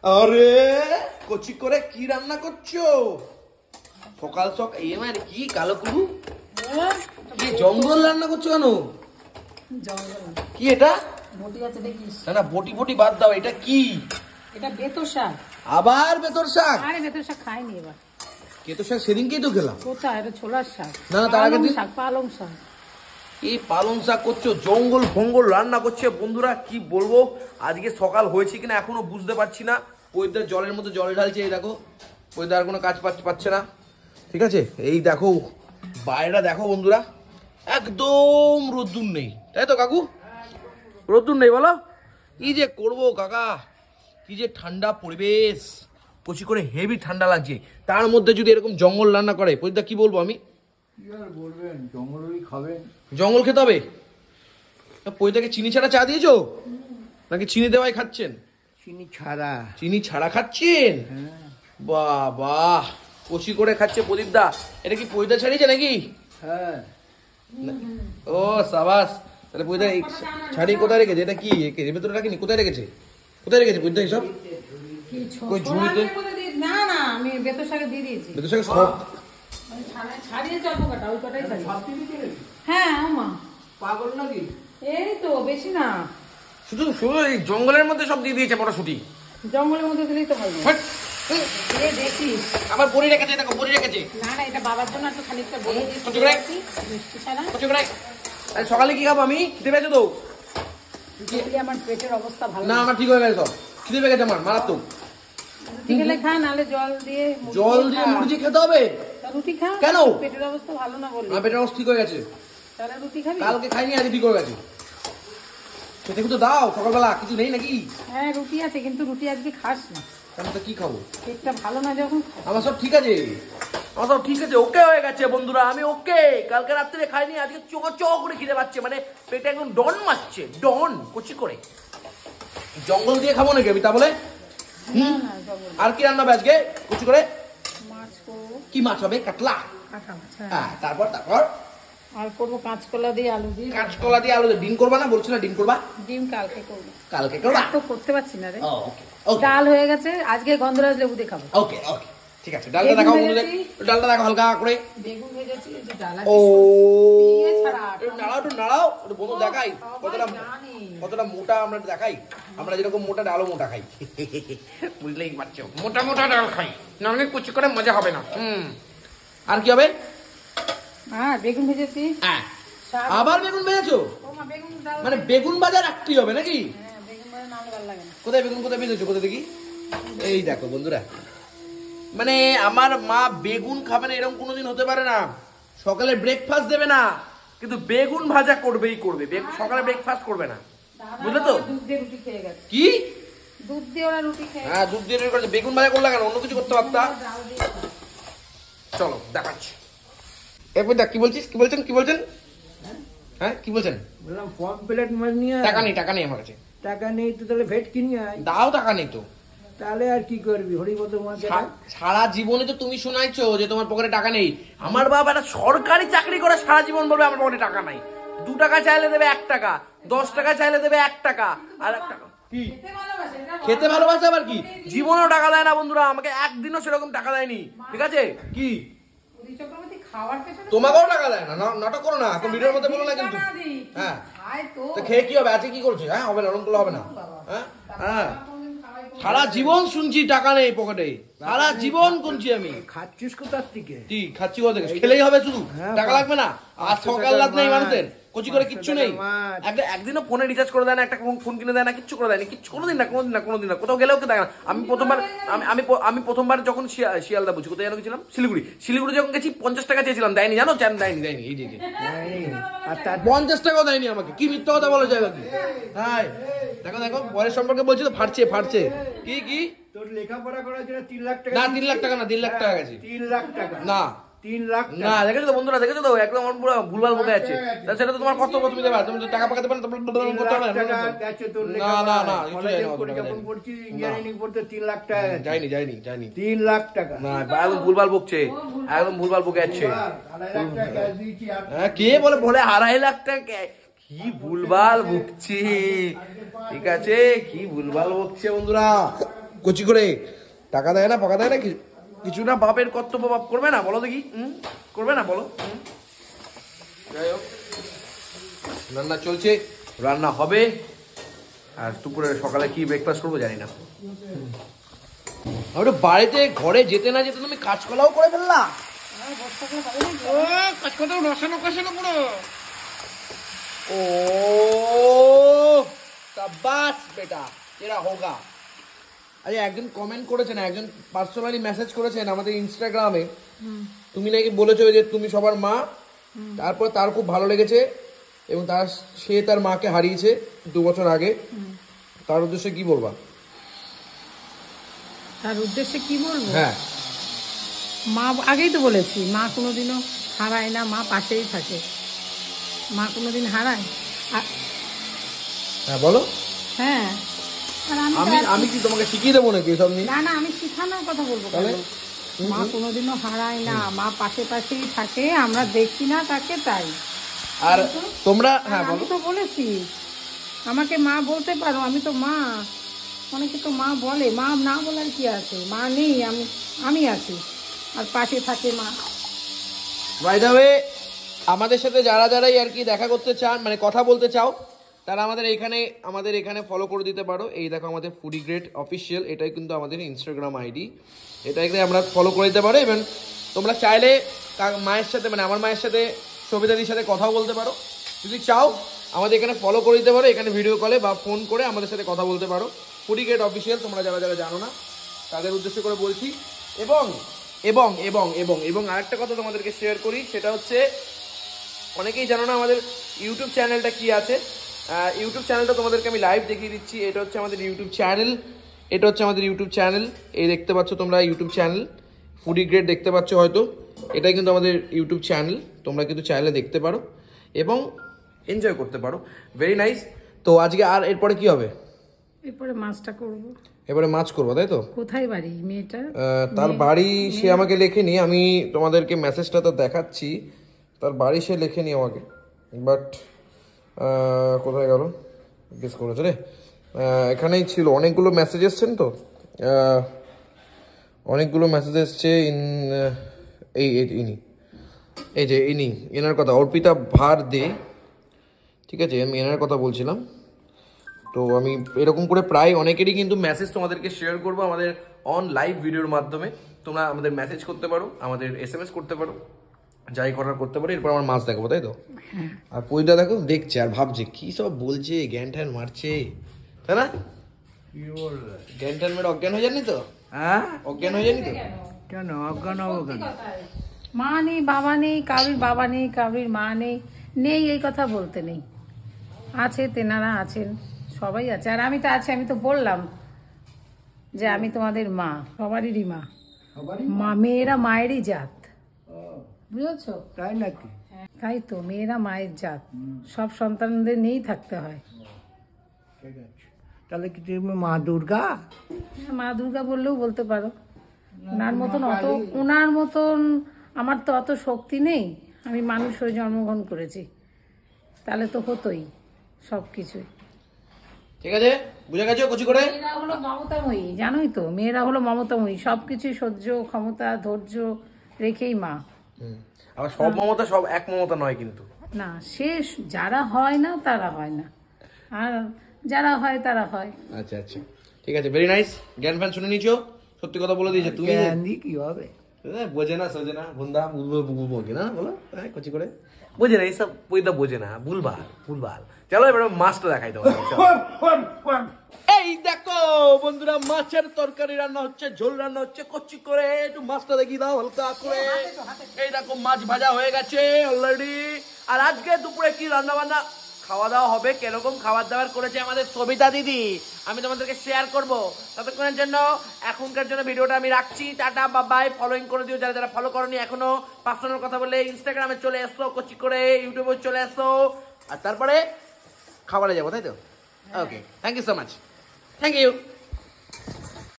আরে কচি করে কি রান্না করছো সকাল সকাল? এই মানে কি কালো কুলু কি জঙ্গল রান্না করছো কেন? কি এটা? বটি আছে দেখিস? না না বটি বটি বাদ দাও, এটা কি? এটা বেতর শাক। আবার বেতর শাক? আরে বেতর শাক খাইনি এবার। কেতো শাক সেদিনকেই তো খেলাম। কোথায়? এটা ছোলার শাক। না না তার আগের দিন শাক পালং শাক। এই পালং শাক করছো, জঙ্গল ফঙ্গল রান্না করছে বন্ধুরা। কি বলবো, আজকে সকাল হয়েছে কিনা এখনো বুঝতে পারছি না। পৈদার জলের মধ্যে জল ঢালছে, এই দেখো পৈদার কোনো কাজ পাচ্ছে না। ঠিক আছে, এই দেখো বাইরেটা দেখো বন্ধুরা, একদম রোদ্দুর নেই, তাই তো কাকু? রোদ্দুর নেই বলো? কি যে করবো কাকা, কি যে ঠান্ডা পরিবেশ, কচি করে হেভি ঠান্ডা লাগছে। তার মধ্যে যদি এরকম জঙ্গল রান্না করে পৈদা কি বলবো আমি? বলবেন জঙ্গলই খাবেন, জঙ্গল খেতে হবে। পৈদাকে চিনি ছাড়া চা দিয়েছো নাকি চিনি দেওয়াই খাচ্ছেন? চিনি ছাড়া। চিনি ছাড়া খাচ্ছেন? বাহ বাহ, কচি করে খাচ্ছে প্রদীপ দা। এটা কি পৈদা ছাড়িয়েছে নাকি? হ্যাঁ। ও সাবাস। তাহলে পৈদা ছাড়িয়ে কোথায় রেখেছে? এটা কি এর ভেতরে রাখিনি? কোথায় রেখেছে? কোথায় রেখেছে পৈদা এইসব? কই ঝুড়িতে? না না আমি বেতর শাকে দিয়ে দিয়েছি। বেতর শাকে সব ছাড়িয়েছি অল্প কটা, ওই কটাই ছাড়িয়েছি। হ্যাঁ মা পাগল নাকি? এই তো বেশি না, শুধু শুধু এই জঙ্গলের মধ্যে সব দিয়ে দিয়েছে মটরশুটি। জঙ্গলের মধ্যে দিলেই তো ভালো। দেখিস আবার বড়ি রেখেছে, দেখো বড়ি রেখেছে। না না এটা বাবার জন্য একটু খানিকটা বলে দিয়েছি মিষ্টি ছাড়া। সকালে কি খাবো আমি? খিদে পেয়েছে তো? আমার পেটের অবস্থা ভালো না আমার ঠিক হয়ে গেছে, সব খিদে পেয়ে গেছে আমার মারাত্মক। রুটি খেলে খা, নাহলে জল দিয়ে মুড়ি খেতে হবে। রুটি খা। কেন? পেটের অবস্থা ভালো না বললি? আমার পেটের অবস্থা ঠিক হয়ে গেছে। তাহলে রুটি খাবি? কালকে খাইনি, আজ ঠিক হয়ে গেছে। খেতে তো দাও, সকালবেলা কিছু নেই নাকি? হ্যাঁ রুটি আছে, কিন্তু রুটি আজকে খাস না। আমি তো কি খাবো? পেটটা ভালো না যখন। আমার সব ঠিক আছে, আমার সব ঠিক আছে, ওকে হয়ে গেছে বন্ধুরা, আমি ওকে। কালকে রাত্রে খাইনি, আজকে চো করে খিদে পাচ্ছে, মানে পেটে একদম ডন মারছে, ডন কচি করে। জঙ্গল দিয়ে খাবো নাকি আমি তা বলে? আর কি রান্না হবে আজকে কচি করে? মাছ করবো। কি মাছ হবে? কাতলা? কাঁচা মাছ। হ্যাঁ তারপর তারপর আর করবো কাঁচকলা দিয়ে আলু দিয়ে। কাঁচকলা দিয়ে আলু দিয়ে। ডিম করবা না বলছি না? ডিম করবা? ডিম কালকে করবো। কালকে করবা? তো করতে পারছি না রে। ওকে ওকে ডাল হয়ে গেছে, আজকে গন্ধরাজ লেবু দিয়ে খাবো। ওকে ওকে ঠিক আছে। ডালটা দেখাও বন্ধুদের, ডালটা দেখাও হালকা করে। বেগুন ভেজেছি, এই যে ডাল ও দিয়ে ছাড়া। একটু নাড়াও, একটু নাড়াও, একটু বন্ধু দেখাই কতটা মোটা আমরা দেখাই। আমরা যেরকম মোটা ডালও মোটা খাই, বুঝলেই পারছো, মোটা মোটা ডাল খাই, নাহলে কুচি করে মজা হবে না। আর কি হবে? হ্যাঁ বেগুন ভেজেছি। হ্যাঁ আবার বেগুন ভেজেছো? মানে বেগুন ভাজা রাখতেই হবে নাকি? হ্যাঁ বেগুন ভাজা না হলে ভালো লাগে না। কোথায় বেগুন, কোথায় ভেজেছো, কোথায় দেখি? এই দেখো বন্ধুরা, মানে আমার মা বেগুন খাবে না এরকম কোনোদিন হতে পারে না। সকালে ব্রেকফাস্ট দেবে না, কিন্তু বেগুন ভাজা করবেই করবে। সকালে ব্রেকফাস্ট করবে না, বুঝলে তো? দুধ দিয়ে রুটি খেয়ে গেছে। কি দুধ দিয়ে ওরা রুটি খেয়ে? হ্যাঁ দুধ দিয়ে রুটি করেছে। বেগুন ভাজা করলে কেন? অন্য কিছু করতে পারতা। চলো দেখাচ্ছি। এরপর দেখ কি বলছিস, কি বলছেন, কি বলছেন? হ্যাঁ কি বলছেন? বললাম ফর্ম প্লেট মাছ নিয়ে টাকা নেই, টাকা নেই আমার কাছে। টাকা নেই তো তাহলে ভেট কিনে আয়। দাও, টাকা নেই তো। তাহলে আর কি করবি? হরিপদ মাছ সারা জীবনে তো তুমি শোনাইছো যে তোমার পকেটে টাকা নেই। আমার বাবা একটা সরকারি চাকরি করে সারা জীবন বলবে আমার পকেটে টাকা নাই। 2 টাকা চাইলে দেবে 1 টাকা, 10 টাকা চাইলে দেবে 1 টাকা, আর 1 টাকা কি খেতে ভালোবাসে আবার কি? জীবনেও টাকা দেয় না বন্ধুরা, আমাকে একদিনও সেরকম টাকা দেয়নি। ঠিক আছে কি? তোমাকেও টাকা দেয় না? নাটক করো না এখন, ভিডিওর মধ্যে বলো না কিন্তু। হ্যাঁ তো খেয়ে কি হবে? আজকে কি করছে? হ্যাঁ হবে না, ওরকম করলে হবে না। হ্যাঁ হ্যাঁ সারা জীবন শুনছি টাকা নেই পকেটে, সারা জীবন শুনছি আমি। খাচ্ছিস কোথার থেকে? কি খাচ্ছি কোথা থেকে? খেলেই হবে শুধু, টাকা লাগবে না? আর সকাল রাত নেই মানুষের, কচি করে কিচ্ছু নেই। একদিনও ফোনে রিচার্জ করে দেয় না, একটা ফোন কিনে দেয় না, কিচ্ছু করে দেয়নি, কিচ্ছু কোনোদিন না, কোনোদিন না, কোনোদিন না। কোথাও গেলেও কে দেয় না। আমি প্রথমবার যখন শিয়ালদা বুঝি, কোথায় যেন গেছিলাম, শিলিগুড়ি যখন গেছি 50 টাকা চেয়েছিলাম, দেয়নি জানো? দেয়নি দেয়নি, এই যে 50 টাকাও দেয়নি আমাকে। কি মিথ্যা কথা বলা যায় বাকি? হ্যাঁ দেখো দেখো, পরের সম্পর্কে বলছি তো ফাটছে। কি কি তোর লেখাপড়া করার জন্য 3 লাখ টাকা? না 3 লাখ টাকা না, 1.5 লাখ টাকা গেছে। 3 লাখ টাকা না 3 লাখ না, দেখেছো তো বন্ধুরা, দেখেছো তো একদম আমার পুরো ভুলভাল বকে আছে। সেটা তো তোমার কর্তব্য, তুমি দেবে। তুমি টাকা পাকাতে পারো, করতে হবে না। না না না যখন পড়ছি ইঞ্জিনিয়ারিং পড়তে 3 লাখ টাকা যাইনি 3 লাখ টাকা না, একদম ভুলভাল বকছে, একদম ভুলভাল বকে যাচ্ছে। হ্যাঁ কে বলে 2.5 লাখ টাকা? কি ভুলভাল বকছে, ঠিক আছে কি ভুলভাল বকছে বন্ধুরা। কচি করে টাকা দেয় না পাকা দেয় না কিছু না, বাপের কর্তব্য বাপ করবে না বলো দেখি, করবে না বলো? যাই হোক, রান্না চলছে, রান্না হবে। আর দুপুরে সকালে কি ব্রেকফাস্ট করবো জানি না। আমি বাড়িতে ঘরে যেতে না যেতে তুমি কাঁচকলাও করে ফেললা। কাঁচকলাও রসানো কষানো পুরো। ও শাবাশ বেটা, তেরা হোগা। আরে একজন কমেন্ট করেছেন, একজন পার্সোনালি মেসেজ করেছেন আমাদের ইনস্টাগ্রামে, তুমি নাকি বলেছো যে তুমি সবার মা, তারপর তার খুব ভালো লেগেছে এবং সে তার মাকে হারিয়েছে 2 বছর আগে। তার উদ্দেশ্যে কি বলবা? তার উদ্দেশ্যে কি বলবো? হ্যাঁ, মা আগেই তো বলেছি, মা কোনোদিনও হারায় না, মা পাশেই থাকে, মা কোনোদিন হারায়। হ্যাঁ বলো। হ্যাঁ, আর আমি কি তোমাকে শিখিয়ে দেবো নাকি এসব নিয়ে? না, আমি শিখানোর কথা বলবো। মা কোনোদিনও হারায় না, মা পাশে পাশেই থাকে, আমরা দেখি না তাকে, তাই। আর তোমরা হ্যাঁ বলো। আমি তো বলেছি আমাকে মা বলতে পারো, আমি তো মা। অনেকে তো মা বলে, মা না বলার কি আছে? মা নেই, আমি আছি, আর পাশে থাকে মা। বাই দ্য ওয়ে, আমাদের সাথে যারাই আর কি দেখা করতে চান, মানে কথা বলতে চাও, তারা আমাদের এখানে ফলো করে দিতে পারো। এই দেখো আমাদের ফুডি গ্রেড অফিসিয়াল, এটাই কিন্তু আমাদের ইনস্টাগ্রাম আইডি। এটাকে আমরা ফলো করে দিতে পারো। এবং তোমরা চাইলে মায়ের সাথে, মানে আমার মায়ের সাথে, সবিতাদির সাথে কথাও বলতে পারো। যদি চাও আমাদের এখানে ফলো করে দিতে পারো, এখানে ভিডিও কলে বা ফোন করে আমাদের সাথে কথা বলতে পারো। ফুডি গ্রেড অফিসিয়াল, তোমরা যারা জানো না তাদের উদ্দেশ্য করে বলছি। এবং এবং এবং এবং এবং আরেকটা কথা তোমাদেরকে শেয়ার করি, সেটা হচ্ছে অনেকেই জানো না আমাদের ইউটিউব চ্যানেলটা কি আছে। ইউটিউব চ্যানেলটা তোমাদেরকে আমি লাইভ দেখিয়ে দিচ্ছি। এটা হচ্ছে আমাদের ইউটিউব চ্যানেল, এই দেখতে পাচ্ছ তোমরা ইউটিউব চ্যানেল ফুডি গ্রেড দেখতে পাচ্ছ হয়তো। এটাই কিন্তু আমাদের ইউটিউব চ্যানেল, তোমরা কিন্তু চাইলে দেখতে পারো এবং এনজয় করতে পারো। Very nice. তো আজকে আর এরপরে কি হবে? এরপরে মাছটা করব। এবারে মাছ করবো, তাই তো? কোথায় বাড়ি মেয়েটা? তার বাড়ি সে আমাকে লেখেনি, আমি তোমাদেরকে মেসেজটা তো দেখাচ্ছি। তার বাড়ি সে লেখেনি আমাকে, বাট কোথায় গেল গেস করেছে রে। এখানেই ছিল, অনেকগুলো মেসেজ এসছেন তো, অনেকগুলো মেসেজ এসছে। এনার কথা, অর্পিতা ভার দে, ঠিক আছে, আমি এনার কথা বলছিলাম। তো আমি এরকম করে প্রায় অনেকেরই কিন্তু মেসেজ তোমাদেরকে শেয়ার করবো আমাদের অন লাইভ ভিডিওর মাধ্যমে। তোমরা আমাদের মেসেজ করতে পারো, আমাদের SMS করতে পারো, যাই করার করতে পারো। এরপর আমার মাছ দেখাবো, তাই তো? আর পইটা দেখো দেখছে আর ভাবছে কি সব বলছে, জ্ঞান ট্যান মারছে, তাই না? জ্ঞান ট্যান মেরে অজ্ঞান হয়ে যাননি তো? হ্যাঁ, অজ্ঞান হয়ে যায়নি তো? কেন অজ্ঞান হবো কেন? মা নেই, বাবা নেই, কারোর বাবা নেই, কারোর মা নেই, এই কথা বলতে নেই। আছে, তেনারা আছেন, সবাই আছে, আর আমি তো আছি। আমি তো বললাম যে আমি তোমাদের মা, সবারই মা। মা, মেয়েরা মায়েরই জাত, বুঝেছো? তাই নাকি? তাই তো, মেয়েরা মায়ের জাত, সব সন্তানদের নিয়েই থাকতে হয়। ঠিক আছে, তাহলে কি তুমি মা দুর্গা? হ্যাঁ, মা দুর্গা বললেও বলতে পারো। ওনার মতন আমার তো অত শক্তি নেই। আমি মানুষ হয়ে জন্মগ্রহণ করেছি, তাহলে তো হতোই সব কিছুই। ঠিক আছে, বুঝে গেছো কচি করে? মেয়েরা হলো মমতাময়ী, জানোই তো, মেয়েরা হলো মমতাময়ী, সবকিছুই সহ্য ক্ষমতা ধৈর্য রেখেই মা। আবার সব মমতা সব এক মমতা নয় কিন্তু। না, শেষ যারা হয় না তারা হয় না, আর যারা হয় তারা হয়। আচ্ছা আচ্ছা, ঠিক আছে, ভেরি নাইস। জ্ঞান ফ্যান শুনে নিছো, সত্যি কথা বলে দিয়েছে তুমি। কি হবে? বোঝে না, সোজে না, ভুন্দা বোঝে না, বলো কচি করে বোঝে না, এইসব পয়দা বোঝে না, ভুলভাল। চলো এবার মাছটা দেখাই তোমার। এই দেখো বন্ধুরা, মাছের তরকারি রান্না হচ্ছে, ঝোল রান্না হচ্ছে, কচি করে একটু মাছটা দেখিয়ে দাও হালকা করে। এই দেখো মাছ ভাজা হয়ে গেছে অলরেডি। আর আজকে দুপুরে কি রান্না বান্না খাওয়া দাওয়া হবে, কিরকম খাবার দাবার করেছে আমাদের সবিতা দিদি, আমি তোমাদেরকে শেয়ার করব। ততক্ষণের জন্য এখনকার জন্য ভিডিওটা আমি রাখছি। Tata, by. ফলোইং করে দিও যারা ফলো করনি এখনো। পার্সোনাল কথা বলে ইনস্টাগ্রামে চলে এসো, কচি করে ইউটিউবে চলে এসো, আর তারপরে খাবারে যাবো, তাই তো? Okay, thank you so much, thank you.